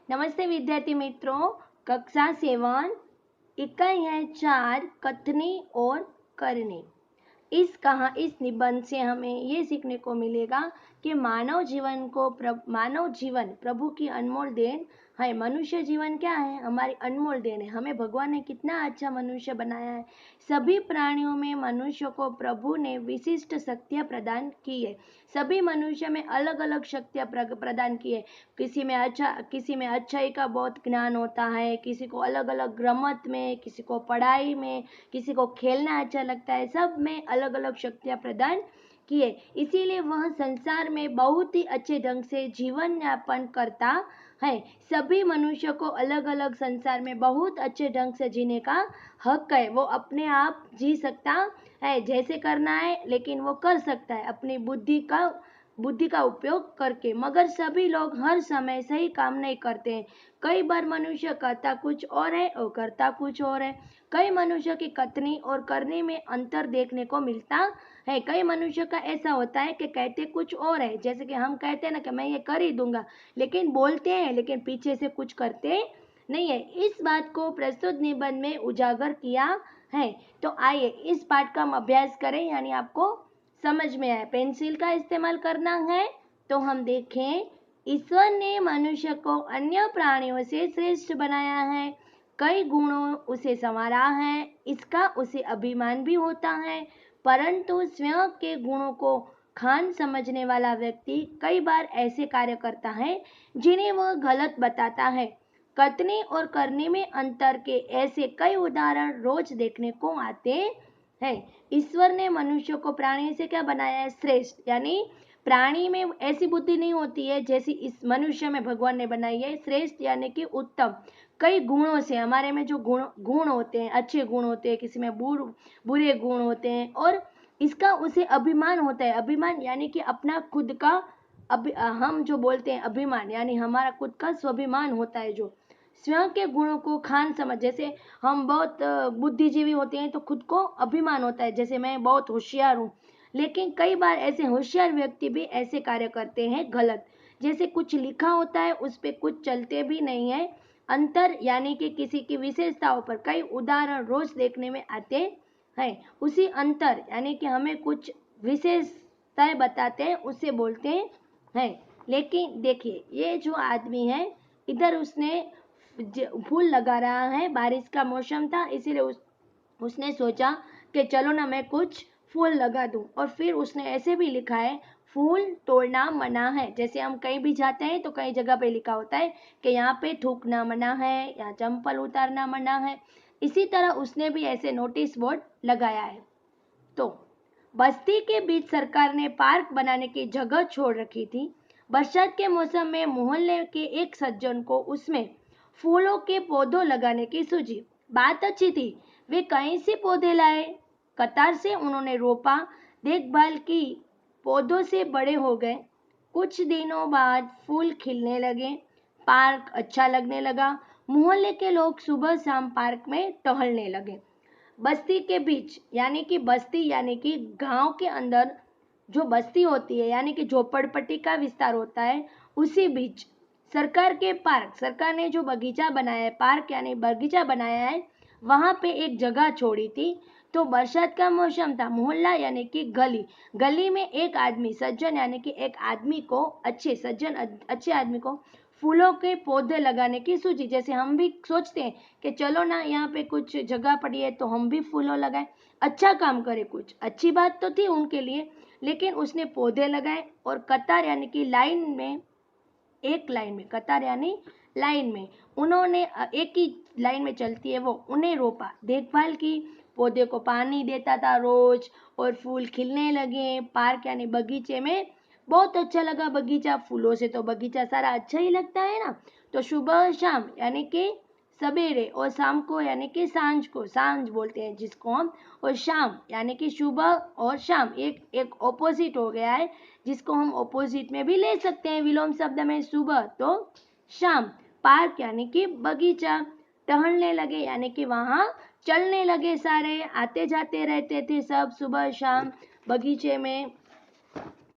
नमस्ते विद्यार्थी मित्रों, कक्षा 7 इकाई है 4 कथनी और करनी। इस निबंध से हमें ये सीखने को मिलेगा कि मानव जीवन प्रभु की अनमोल देन है। मनुष्य जीवन क्या है? हमारी अनमोल देन है। हमें भगवान ने कितना अच्छा मनुष्य बनाया है। सभी प्राणियों में मनुष्य को प्रभु ने विशिष्ट शक्तियाँ प्रदान की है। सभी मनुष्य में अलग अलग शक्तियाँ प्रदान की है। किसी में अच्छाई का बहुत ज्ञान होता है, किसी को अलग अलग रमत में, किसी को पढ़ाई में, किसी को खेलना अच्छा लगता है। सब में अलग अलग शक्तियाँ प्रदान की है। इसीलिए वह संसार में बहुत ही अच्छे ढंग से जीवन यापन करता है। सभी मनुष्य को अलग अलग संसार में बहुत अच्छे ढंग से जीने का हक है। वो अपने आप जी सकता है, जैसे करना है, लेकिन वो कर सकता है अपनी बुद्धि का उपयोग करके। मगर सभी लोग हर समय सही काम नहीं करते हैं। कई बार मनुष्य कहता कुछ और है और करता कुछ और है। कई मनुष्य की कथनी और करने में अंतर देखने को मिलता है। कई मनुष्य का ऐसा होता है कि कहते कुछ और है, जैसे कि हम कहते हैं ना कि मैं ये कर ही दूंगा, लेकिन बोलते हैं, लेकिन पीछे से कुछ करते नहीं है। इस बात को प्रस्तुत निबंध में उजागर किया है। तो आइए इस पाठ का हम अभ्यास करें, यानी आपको समझ में आए। पेंसिल का इस्तेमाल करना है। तो हम देखें, ईश्वर ने मनुष्य को अन्य प्राणियों से श्रेष्ठ बनाया है। कई गुणों उसे संवारा है। इसका उसे अभिमान भी होता है। परंतु स्वयं के गुणों को खान समझने वाला व्यक्ति कई बार ऐसे कार्य करता है जिन्हें वह गलत बताता है। कथनी और करने में अंतर के ऐसे कई उदाहरण रोज देखने को आते हैं। ईश्वर ने मनुष्य को प्राणी से क्या बनाया है? श्रेष्ठ। यानी प्राणी में ऐसी बुद्धि नहीं होती है जैसी इस मनुष्य में भगवान ने बनाई है। श्रेष्ठ यानी कि उत्तम। कई गुणों से, हमारे में जो गुण होते हैं, अच्छे गुण होते हैं, किसी में बुरे गुण होते हैं, और इसका उसे अभिमान होता है। अभिमान यानी कि अपना खुद का हम जो बोलते हैं अभिमान, यानी हमारा खुद का स्वाभिमान होता है। जो स्वयं के गुणों को खान समझ, जैसे हम बहुत बुद्धिजीवी होते हैं तो खुद को अभिमान होता है, जैसे मैं बहुत होशियार हूँ। लेकिन कई बार ऐसे होशियार व्यक्ति भी ऐसे कार्य करते हैं गलत। जैसे कुछ लिखा होता है, उस पर कुछ चलते भी नहीं है। अंतर यानी कि किसी की विशेषताओं पर कई उदाहरण रोज देखने में आते हैं। उसी अंतर यानी कि हमें कुछ विशेषताएं बताते हैं, उससे बोलते हैं। लेकिन देखिए, ये जो आदमी है, इधर उसने फूल लगा रहा है। बारिश का मौसम था, इसीलिए उसने सोचा कि चलो ना मैं कुछ फूल लगा दूं। और फिर उसने ऐसे भी लिखा है, फूल तोड़ना मना है। जैसे हम कहीं भी जाते हैं तो कई जगह पे लिखा होता है कि यहाँ पे थूकना मना है या चंपल उतारना मना है। इसी तरह उसने भी ऐसे नोटिस बोर्ड लगाया है। तो बस्ती के बीच सरकार ने पार्क बनाने की जगह छोड़ रखी थी। बरसात के मौसम में मोहल्ले के एक सज्जन को उसमें फूलों के पौधों लगाने की सूझी। बात अच्छी थी। वे कहीं से पौधे लाए, कतार से उन्होंने रोपा, देखभाल की, पौधों से बड़े हो गए। कुछ दिनों बाद फूल खिलने लगे, पार्क अच्छा लगने लगा। मोहल्ले के लोग सुबह शाम पार्क में टहलने लगे। बस्ती के बीच, यानी कि बस्ती यानी कि गांव के अंदर जो बस्ती होती है, यानी कि झोपड़पट्टी का विस्तार होता है, उसी बीच सरकार ने जो बगीचा बनाया है, पार्क यानी बगीचा बनाया है, वहां पे एक जगह छोड़ी थी। तो बरसात का मौसम था। मोहल्ला यानी कि गली में एक आदमी, सज्जन यानी कि एक आदमी को, अच्छे आदमी को फूलों के पौधे लगाने की सूझी। जैसे हम भी सोचते हैं कि चलो ना, यहाँ पे कुछ जगह पड़ी है तो हम भी फूलों लगाए, अच्छा काम करें। कुछ अच्छी बात तो थी उनके लिए, लेकिन उसने पौधे लगाए और कतार यानी कि कतार यानी लाइन में, उन्होंने एक ही लाइन में चलती है वो, उन्हें रोपा, देखभाल की, पौधे को पानी देता था रोज, और फूल खिलने लगे। पार्क यानी बगीचे में बहुत अच्छा लगा बगीचा। फूलों से तो बगीचा सारा अच्छा ही लगता है ना। तो सुबह शाम यानी कि सवेरे, और शाम को यानी कि सांझ बोलते हैं जिसको हम, और शाम यानी कि सुबह और शाम एक ऑपोजिट हो गया है, जिसको हम ऑपोजिट में भी ले सकते हैं विलोम शब्द में, सुबह तो शाम। पार्क यानी कि बगीचा, टहलने लगे यानी कि वहां चलने लगे, सारे आते जाते रहते थे सब सुबह शाम बगीचे में।